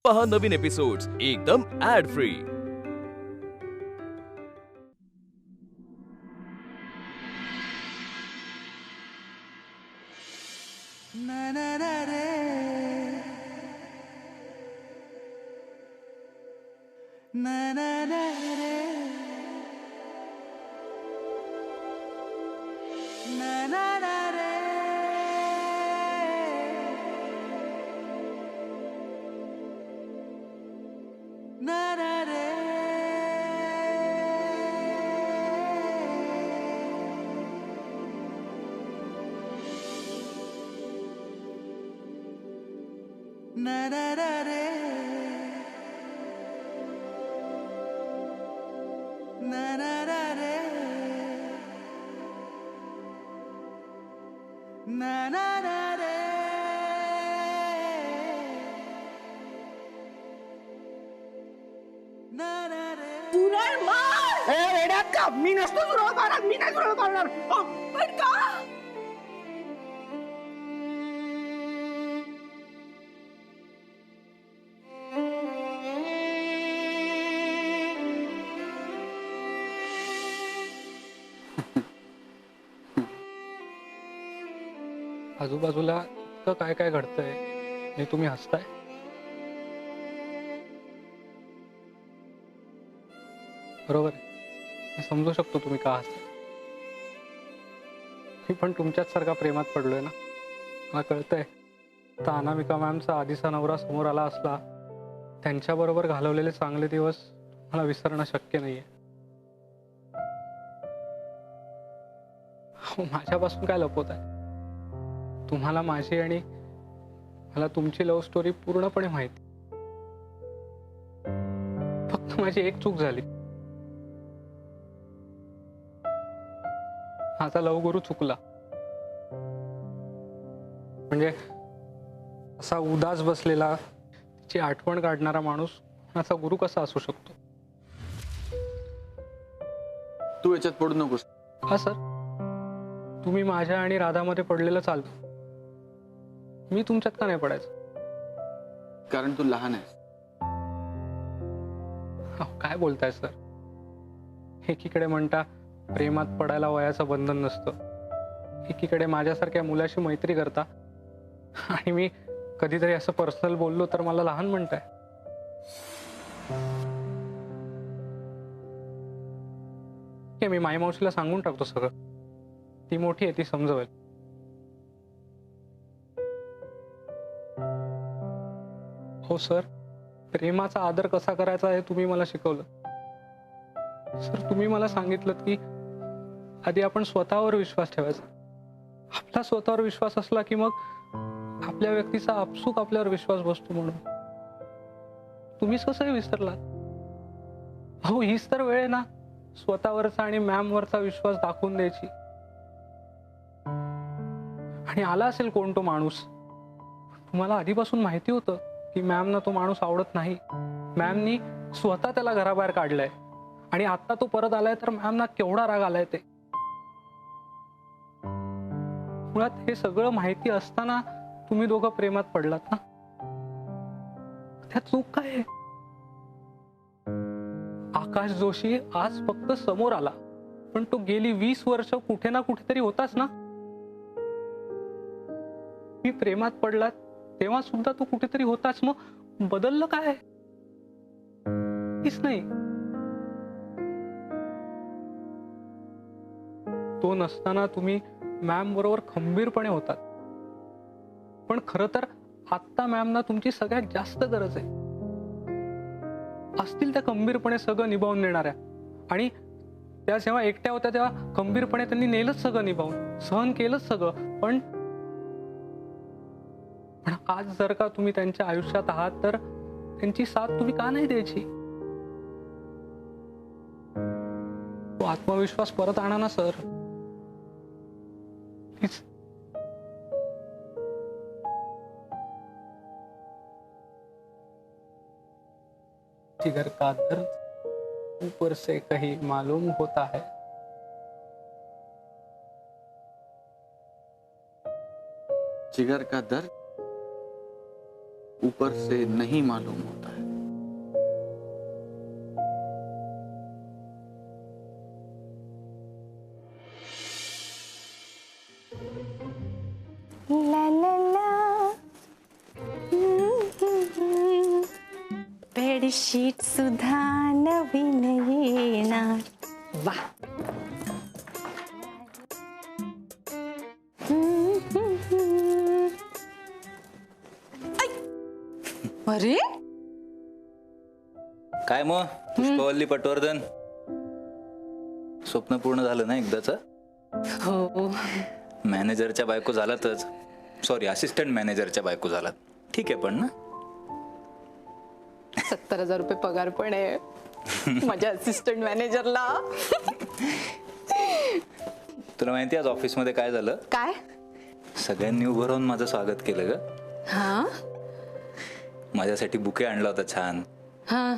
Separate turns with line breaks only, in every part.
पहा नवीन एपिसोड्स एकदम add free.
मी नसतो सुरुवात करणार, मी नाही सुरुवात करणार. पण का?
आजूबाजूला इतकं काय काय घडतंय आणि तुम्ही हसताय. बरोबर आहे, मी समजू शकतो तुम्ही का हसताय. मी पण तुमच्याच सारखा प्रेमात पडलोय ना. मला कळतंय. आता अनामिका मॅमचा आधीचा नवरा समोर आला असला, त्यांच्याबरोबर घालवलेले चांगले दिवस मला विसरणं शक्य नाहीये. माझ्यापासून काय लपवत आहे? तुम्हाला माझी आणि मला तुमची लव्ह स्टोरी पूर्णपणे माहिती. फक्त माझी एक चूक झाली. माझा लव्ह गुरु चुकला. म्हणजे असा उदास बसलेला, तिची आठवण काढणारा माणूस माझा गुरु कसा असू शकतो?
तू याच्यात पडू नकोस.
हा सर, तुम्ही माझ्या आणि राधामध्ये पडलेलं चालतं. मी तुमच्यात का नाही पडायचं?
कारण तू लहान आहेस.
काय बोलताय सर? एकीकडे म्हणता प्रेमात पडायला वयाचं बंधन नसतं, एकीकडे माझ्यासारख्या मुलाशी मैत्री करता, आणि मी कधीतरी असं पर्सनल बोललो तर मला लहान म्हणताय. मी माई मावशीला सांगून टाकतो सगळं. ती मोठी आहे, ती समजवेल. हो सर, प्रेमाचा आदर कसा करायचा हे तुम्ही मला शिकवलं. सर, तुम्ही मला सांगितलं की आधी आपण स्वतःवर विश्वास ठेवायचा. आपला स्वतःवर विश्वास असला की मग आपल्या व्यक्तीचा आपसूक आपल्यावर विश्वास बसतो. म्हणून तुम्हीच कसं विसरलात? हो, हीच तर वेळ आहे ना स्वतःवरचा आणि मॅमवरचा विश्वास दाखवून द्यायची. आणि आला असेल कोण तो माणूस. तुम्हाला आधीपासून माहिती होतं की मॅमना तो माणूस आवडत नाही. मॅमनी स्वतः त्याला घराबाहेर काढलंय आणि आता तो परत आलाय तर मॅमना केवढा राग आलाय ते. मुळात हे सगळं माहिती असताना तुम्ही दोघं प्रेमात पडलात ना. त्यात चूक काय आहे? आकाश जोशी आज फक्त समोर आला, पण तो गेली 20 वर्ष कुठे ना कुठेतरी होताच ना. मी प्रेमात पडलात तेव्हा सुद्धा तो कुठेतरी होताच. मग बदललं काय? काहीच नाही. तो नसताना तुम्ही मॅम बरोबर खंबीरपणे होतात. पण खरं तर आत्ता मॅमना तुमची सगळ्यात जास्त गरज आहे. असतील त्या खंबीरपणे सगळं निभावून नेणाऱ्या, आणि त्या जेव्हा एकट्या होत्या तेव्हा खंबीरपणे त्यांनी नेलंच सगळं निभावून, सहन केलंच सगळं. पण आज जर का तुम्ही त्यांच्या आयुष्यात आहात तर त्यांची साथ तुम्ही का नाही द्यायची? तो आत्मविश्वास परत आणा ना सर. प्लीज. जिगर का दर्द ऊपर से कहीं मालूम होता है.
जिगर का दर्द ऊपर से नहीं मालूम होता है।
ला ला ला बेडशीट सुद्धा नवीन येणार वा अरे
काय मग पुष्पवल्ली पटवर्धन, स्वप्न पूर्ण झालं ना एकदाच?
हो
मॅनेजरच्या बायको झालातच, सॉरी असिस्टंट मॅनेजरच्या बायको झालात, ठीक आहे पण ना?
70,000 रुपये पगार पण आहे माझ्या असिस्टंट मॅनेजरला.
तुला माहिती आज ऑफिस मध्ये काय झालं?
काय?
सगळ्यांनी उभं राहून माझं स्वागत केलं ग.
हा
माझ्यासाठी बुके आणला होता छान,
हा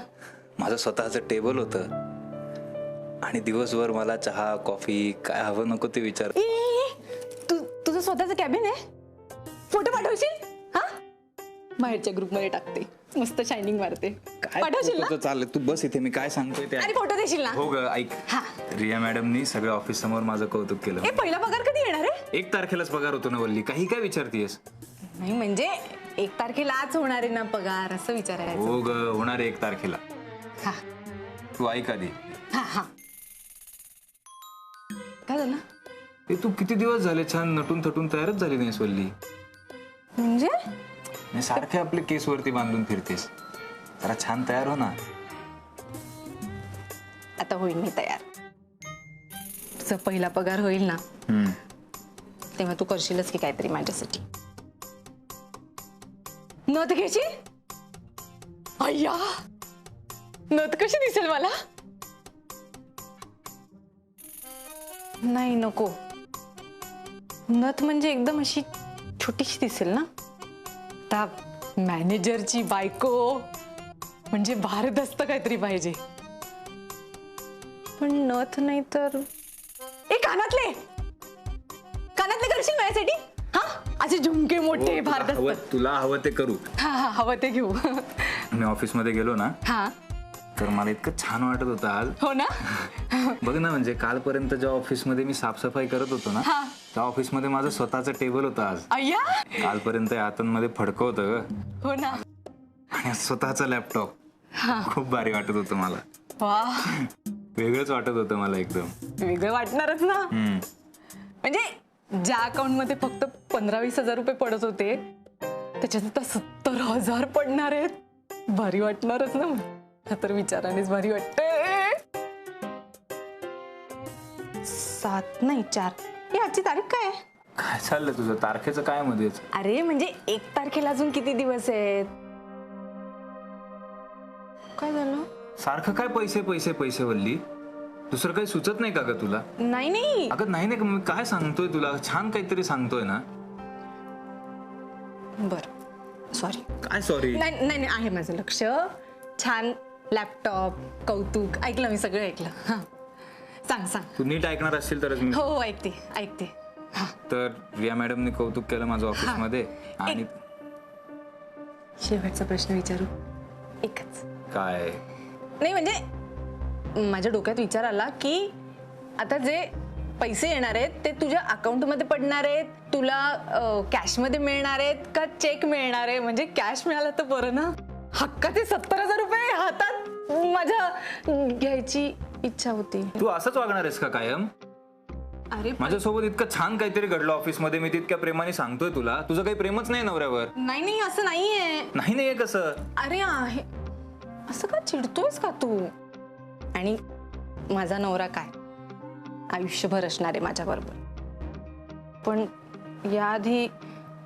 माझं स्वतःचं टेबल होतं आणि दिवसभर मला चहा कॉफी काय हवं नको ते विचार.
तुझं स्वतःचं कॅबिन आहे? फोटो पाठवशील? हा बाहेरच्या ग्रुप मध्ये टाकते, मस्त शायनिंग मारते. पाठवशील ना?
चालेल, तू बस इथे, मी काय सांगतोय ते.
आणि फोटो देशील ना?
हो ग, ऐक.
हा.
रिया मॅडमनी सगळ्या ऑफिस समोर माझं कौतुक केलं.
ए पहिला पगार कधी येणार आहे?
1 तारखेलाच पगार होतो ना वल्ली, काही काय विचारतीयस?
नाही म्हणजे 1 तारखेला आज होणार आहे ना पगार, असं विचारायचं.
हो ग, होणार आहे 1 तारखेला.
हा
तू ऐक आधी.
हा हा काय झालं?
ते तू किती दिवस झाले छान नटून थटून तयारच झाली नाहीस वल्ली.
म्हणजे
आणि सारखे आपले केस वरती बांधून फिरतेस, जरा छान तयार हो ना.
आता होईल मी तयार. तुझा पहिला पगार होईल ना तेव्हा तू करशीलच की काहीतरी माझ्यासाठी. नथ घ्यायची? अय्या नथ कशी दिसेल मला? नाही नको. नथ म्हणजे एकदम अशी छोटीशी दिसेल ना. आता मॅनेजरची बायको म्हणजे भारदस्त काहीतरी पाहिजे. पण नथ नाही तर कानातले कानातले करशील माझ्यासाठी? हा असे झुमके मोठे भारदस्त.
तुला हवं ते करू.
हा हा हवं ते घेऊ.
मी ऑफिस मध्ये गेलो ना
हा
तर मला इतकं छान वाटत होतं आज.
हो ना.
बघ ना, म्हणजे कालपर्यंत जेव्हा ऑफिस मध्ये मी साफसफाई करत होतो ना
हा.
त्या ऑफिस मध्ये माझं स्वतःचं टेबल होतं आज.
अय्या
कालपर्यंत हातांमध्ये फडकं होतं ग,
हो ना.
आणि स्वतःचा लॅपटॉप. खूप भारी वाटत होतं मला,
वा
वेगळंच वाटत होतं मला एकदम.
वेगळं वाटणारच ना. म्हणजे ज्या अकाउंट मध्ये फक्त 15-20 हजार रुपये पडत होते त्याच्यात आता 70,000 पडणार आहेत. भारी वाटणारच ना. तर विचारानेच भारी वाटते. 7 नाही 4. ही आजची तारीख काय आहे?
काय चाललंय तुझं? तारखेचं काय मध्येच?
अरे म्हणजे 1 तारखेला अजून किती दिवस आहेत? काय झालं?
सारखं काय पैसे पैसे पैसे वल्ली? दुसरं काही सुचत नाही का ग तुला?
नाही नाही
अगं नाही नाही, मी काय सांगतोय तुला, छान काहीतरी सांगतोय ना.
बर सॉरी.
काय सॉरी?
नाही नाही आहे माझं लक्ष. छान लॅपटॉप कौतुक ऐकलं मी, सगळं ऐकलं. हा सांग सांग.
तू नीट ऐकणार असशील तरच मी.
हो हो ऐकते ऐकते. हा
तर रिया मॅडमने कौतुक केलं माझं ऑफिस मध्ये. आणि
शेवटचा प्रश्न विचारू? एकच.
काय?
नाही म्हणजे माझ्या डोक्यात विचार आला की आता जे पैसे येणार आहेत ते तुझ्या अकाउंट मध्ये पडणार आहेत, तुला कॅश मध्ये मिळणार आहेत का चेक मिळणार आहे? म्हणजे कॅश मिळालं तर बरं ना. हक्काचे 70,000 रुपये हातात माझ्या घ्यायची इच्छा होती.
तू असंच वागणार आहेस का कायम?
अरे
माझ्यासोबत इतकं छान काहीतरी घडलं ऑफिस मध्ये, मी तितक्या प्रेमाने सांगतोय तुला. तुझं काही प्रेमच नाही नवऱ्यावर?
नाही नाही असं नाहीये.
नाही नाही कसं?
अरे आहे असं का चिडतोयस का तू? आणि माझा नवरा काय आयुष्यभर असणार आहे माझ्या बरोबर. पण याआधी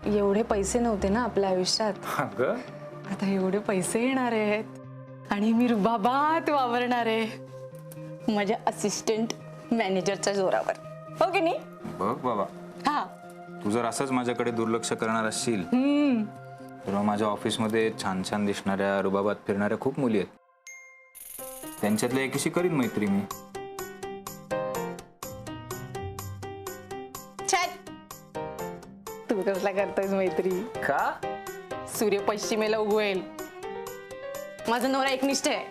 एवढे पैसे नव्हते ना आपल्या आयुष्यात.
अगं
आता एवढे पैसे येणार आहेत आणि मी रुबाबात वावरणार आहे माझ्या असिस्टंट मॅनेजरच्या जोरावर. हो की नाही?
बघ बाबा,
हा
तू जर असंच माझ्याकडे दुर्लक्ष करणार असशील तर माझ्या ऑफिसमध्ये छान छान दिसणाऱ्या रुबाबात फिरणाऱ्या खूप मुली आहेत. त्यांच्यातल्या एकीशी करीन मैत्री मी.
छान. तू कसला करतोयस मैत्री?
का?
सूर्य पश्चिमेला उगवेल. माझा नवरा एकनिष्ठ आहे,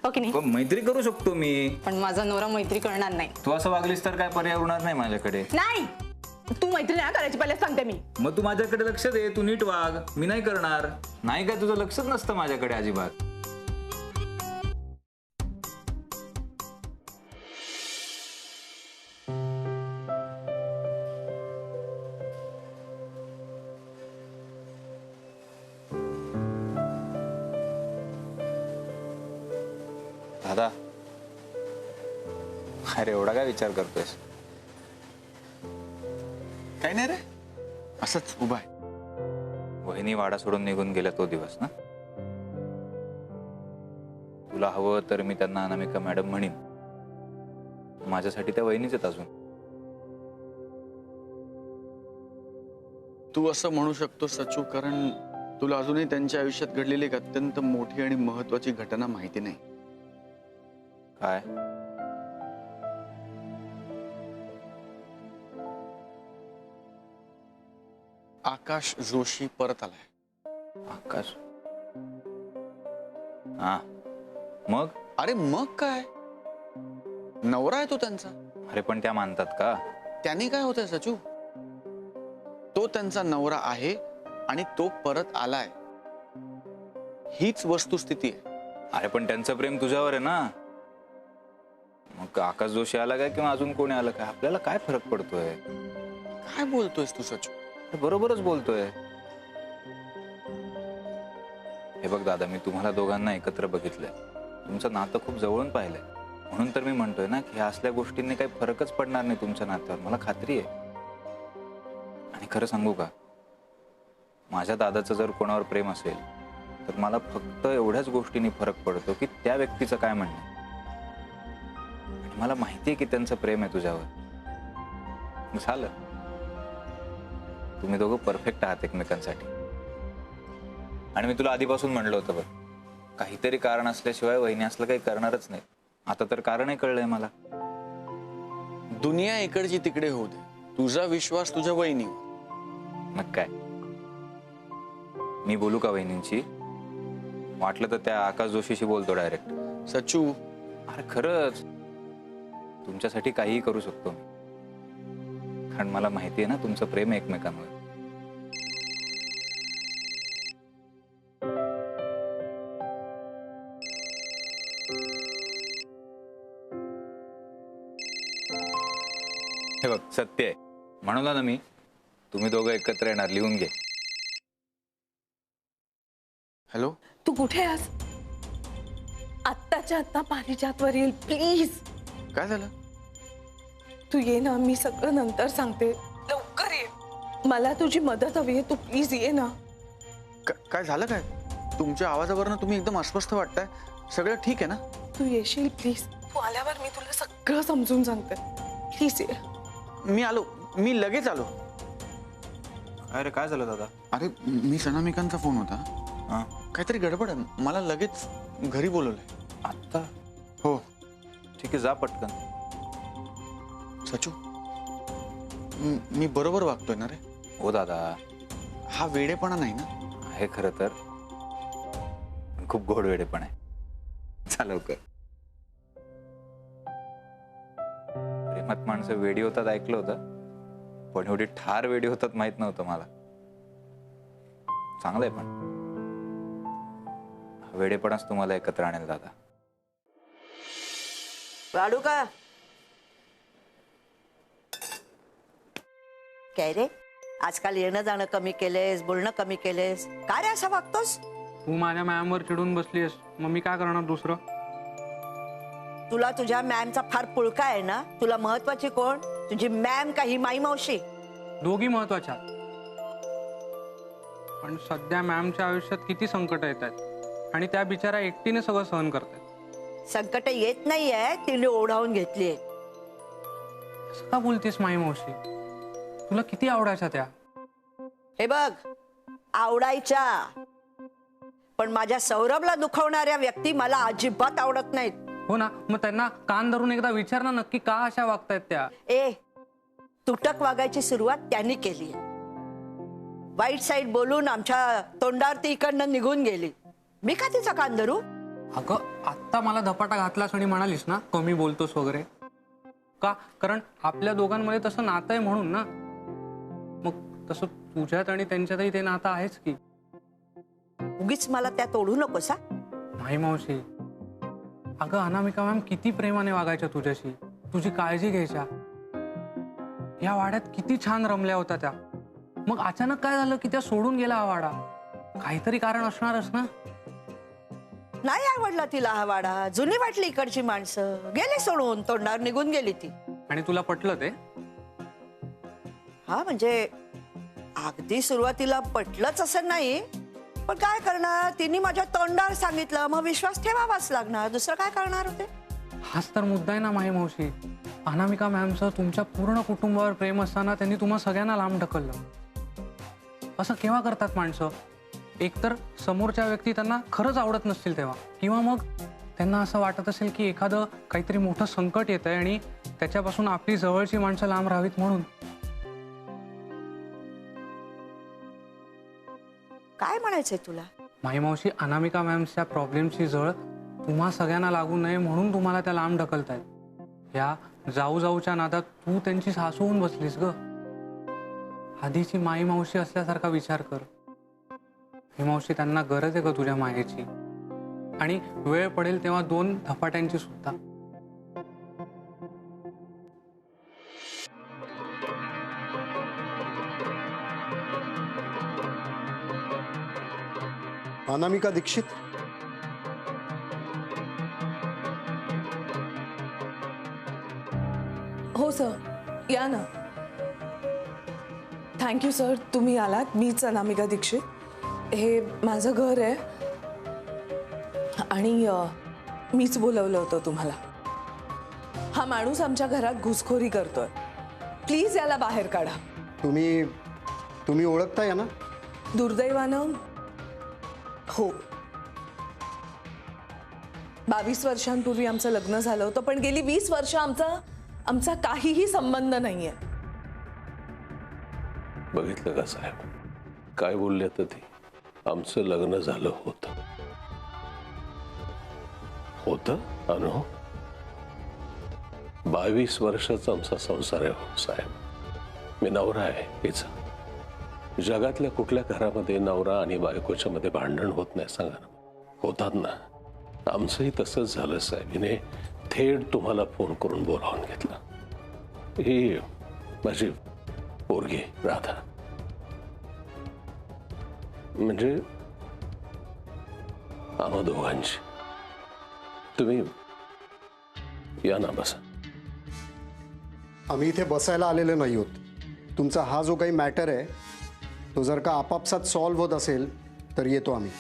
हो की नाही?
पण मैत्री करू शकतो मी.
पण माझा नवरा मैत्री करणार नाही.
तू असं वागलीस तर काय पर्याय उरणार नाही माझ्याकडे.
नाही, तू मैत्री नाही करायची, पहिले सांगते मी.
मग तू माझ्याकडे लक्ष दे, तू नीट वाग. मी नाही करणार. नाही काय तुझं लक्षच नसतं माझ्याकडे अजिबात. दादा, अरे एवढा काय विचार करतोयस?
काही नाही रे, असंच उभा आहे.
वहिनी वाडा सोडून निघून गेल्या तो दिवस ना. तुला हवं तर मी त्यांना अनामिका मॅडम म्हणीन. माझ्यासाठी त्या वहिनीच आहेत अजून.
तू असं म्हणू शकतो सचू, कारण तुला अजूनही त्यांच्या आयुष्यात घडलेली एक अत्यंत मोठी आणि महत्वाची घटना माहिती नाही.
काय?
आकाश जोशी परत आलाय.
आकाश? हा, मग?
अरे मग काय, नवरा आहे तो त्यांचा.
अरे पण त्या मानतात का?
त्यांनी काय होतंय सचू, तो त्यांचा नवरा आहे आणि तो परत आलाय, हीच वस्तुस्थिती आहे.
अरे पण त्यांचं प्रेम तुझ्यावर आहे ना. मग आकाश जोशी आला काय किंवा अजून कोणी आलं काय, आपल्याला काय फरक पडतोय?
काय बोलतोयस तू सचू?
बरोबरच बोलतोय. हे बघ दादा, मी तुम्हाला दोघांना एकत्र बघितलंय, तुमचं नातं खूप जवळून पाहिलंय. म्हणून तर मी म्हणतोय ना की असल्या गोष्टींनी काही फरकच पडणार नाही तुमच्या नात्यावर, मला खात्री आहे. आणि खरं सांगू का, माझ्या दादाचं जर कोणावर प्रेम असेल तर मला फक्त एवढ्याच गोष्टींनी फरक पडतो की त्या व्यक्तीचं काय म्हणणं. मला माहितीये की त्यांचं प्रेम आहे तुझ्यावर. झालं, तुम्ही दोघं परफेक्ट आहात एकमेकांसाठी. आणि मी तुला आधीपासून म्हणलं होतं बघ, काहीतरी कारण असल्याशिवाय वहिनी असलं काही करणारच नाही. आता तर कारणही कळलंय मला.
दुनिया इकडची तिकडे होऊ दे, तुझा विश्वास तुझ्या वहिनी.
मग काय, मी बोलू का वहिनींची? वाटलं तर त्या आकाश जोशीशी बोलतो डायरेक्ट.
सचू,
अरे खरंच तुमच्यासाठी काहीही करू शकतो मी, कारण मला माहिती आहे ना तुमचं प्रेम आहे एकमेकांवर. हे बघ, सत्य आहे. म्हणून ना मी, तुम्ही दोघं एकत्र येणार, लिहून घे.
हॅलो,
तू कुठे आहेस? आत्ताच्या आत्ता पारिजातवर येईल प्लीज.
काय झालं?
तू ये ना, मी सगळं नंतर सांगते. लवकर ये, मला तुझी मदत हवी आहे. तू प्लीज ये ना.
काय झालं? काय तुमच्या आवाजावरनं तुम्ही एकदम अस्वस्थ वाटताय. सगळं ठीक आहे ना?
तू येशील प्लीज. तू आल्यावर मी तुला सगळं समजून सांगते. प्लीज ये.
मी आलो, मी लगेच आलो.
अरे काय झालं दादा?
अरे मी अनामिकांचा फोन होता.
हा,
काहीतरी गडबड आहे, मला लगेच घरी बोलवलंय.
आत्ता?
हो.
ठीक आहे, जा पटकन.
सचू, मी बरोबर वागतोय ना रे?
हो दादा.
हा वेडेपणा नाही ना?
आहे खरं तर, खूप गोड वेडेपण आहे. चल लवकर. प्रेमात माणसं वेडी होतात ऐकलं होतं, पण एवढी ठार वेडी होतात माहित नव्हतं मला. चांगलंय, पण वेडेपणाच तुम्हाला एकत्र आणेल दादा.
वाढू का? काय रे, आजकाल येणं जाणं कमी केलेस, बोलणं कमी केलेस, का रे असं वागतोस?
तू माझ्या मॅमवर चिडून बसलीस, मग मी काय करणार दुसरं?
तुला तुझ्या मॅमचा फार पुळका आहे ना? तुला महत्वाची कोण, तुझी मॅम का ही माई मावशी?
दोघी महत्वाच्या, पण सध्या मॅमच्या आयुष्यात किती संकट येत आहेत आणि त्या बिचारा एकटीने सगळं सहन करतात.
संकट येत नाहीये, तिने ओढावून घेतलीये.
असं का बोलतेस माई मावशी? तुला किती आवडायच्या त्या?
हे बघ, आवडायच्या, पण माझ्या सौरभला दुखवणाऱ्या व्यक्ती मला अजिबात आवडत नाहीत.
हो ना, मग त्यांना कान धरून एकदा विचार ना, नक्की का अशा वागतायत त्या?
तुटक वागायची सुरुवात त्यांनी केली. वाईट साईड बोलून आमच्या तोंडावरती इकडनं निघून गेली. मी का तिचा कान धरू?
अगं आत्ता मला धपाटा घातलास आणि म्हणालीस ना कमी बोलतोस वगैरे. का? कारण आपल्या दोघांमध्ये तसं नातं आहे म्हणून ना. मग तसं तुझ्यात आणि त्यांच्यातही ते नातं आहेच की.
उगीच मला त्यात ओढू नकोस हा.
नाही मावशी. अगं अनामिका मॅम किती प्रेमाने वागायच्या तुझ्याशी, तुझी काळजी घ्यायच्या. या वाड्यात किती छान रमल्या होत्या त्या. मग अचानक काय झालं की त्या सोडून गेला हा वाडा? काहीतरी कारण असणारच ना.
नाही आवडला तिला हा वाडा. जुनी वाटली इकडची माणसं. गेली सोडून, तोंडावर निघून गेली ती.
आणि तुला पटलं ते?
हा म्हणजे अगदी सुरुवातीला पटलंच असं नाही, पण काय करणार, तिने माझ्या तोंडावर सांगितलं, मग विश्वास ठेवावाच लागणार. दुसरं काय करणार होते?
हाच तर मुद्दा आहे ना माही मावशी. अनामिका मॅमचं तुमच्या पूर्ण कुटुंबावर प्रेम असताना त्यांनी तुम्हा सगळ्यांना लांब ढकललं. असं केव्हा करतात माणसं? एकतर समोरच्या व्यक्ती त्यांना खरंच आवडत नसतील तेव्हा, किंवा मग त्यांना असं वाटत असेल की एखादं काहीतरी मोठं संकट येत आहे आणि त्याच्यापासून आपली जवळची माणसं लांब राहावीत म्हणून.
काय म्हणायचंय तुला?
माही मावशी, अनामिका मॅमच्या प्रॉब्लेमची जळ तुम्हा सगळ्यांना लागू नये म्हणून तुम्हाला त्या लांब ढकलतायत. या जाऊ जाऊच्या नादात तू त्यांची सासू होऊन बसलीस ग. आधीची माई मावशी असल्यासारखा विचार कर. ही मावशी, त्यांना गरज आहे का तुझ्या मायेची? आणि वेळ पडेल तेव्हा 2 धपाट्यांची सुद्धा.
अनामिका दीक्षित,
हो सर, या ना. थँक्यू सर, तुम्ही आलात. मीच अनामिका दीक्षित. हे माझं घर आहे आणि मीच बोलवलं होतं तुम्हाला. हा माणूस आमच्या घरात घुसखोरी करतोय. प्लीज याला बाहेर काढा.
तुम्ही ओळखताय ना?
दुर्दैवानं हो. 22 वर्षांपूर्वी आमचं लग्न झालं होतं, पण गेली 20 वर्ष आमचा काहीही संबंध नाहीये.
बघितलं का साहेब, काय बोलले तर ते? आमचं लग्न झालं होतं अनु. 22 वर्षाचा आमचा संसार आहे हो साहेब. मी नवरा आहे हिचा. जगातल्या कुठल्या घरामध्ये नवरा आणि बायकोच्या मध्ये भांडण होत नाही सांगा ना? होतात ना. आमचंही तसंच झालं साहेब. हिने थेट तुम्हाला फोन करून बोलावून घेतला. ही माझी पोरगी राधा. म्हणजे आम्हा दोघांची. तुम्ही या ना, बसा.
आम्ही इथे बसायला आलेलो नाही आहोत. तुमचा हा जो काही मॅटर आहे तो जर का आपापसात सॉल्व्ह होत असेल तर येतो आम्ही.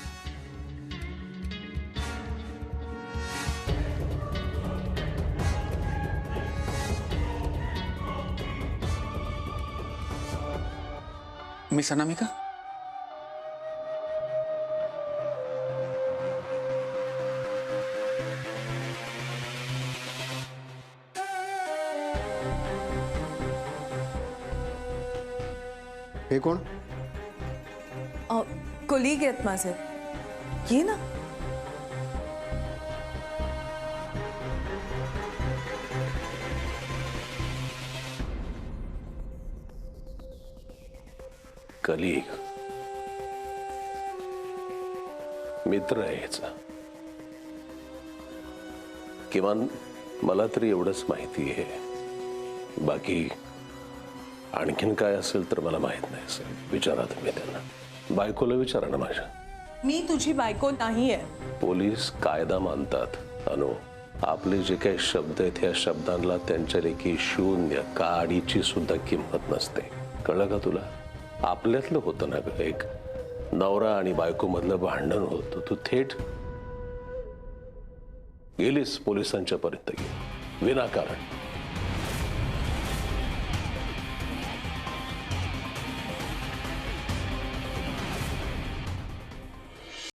मिस अनामिका,
हे कोण?
कोलीग आहेत माझे. ये ना.
कलीग, मित्र आहे याचा. किमान मला तरी एवढंच माहिती आहे. बाकी आणखीन काय असेल तर मला माहित नाही साहेब. विचारा तुम्ही त्यांना. बायकोला विचारा ना माझ्या.
मी तुझी बायको नाहीये.
पोलीस कायदा मानतात अनु. आपले जे काही शब्द आहेत ह्या शब्दांना त्यांच्यापैकी 0 काडीची सुद्धा किंमत नसते. कळलं का तुला? आपल्यातलं होतं ना ग, एक नवरा आणि बायको मधलं भांडण होतं. तू थेट गेलीस पोलिसांच्या पर्यंत गेली विनाकारण.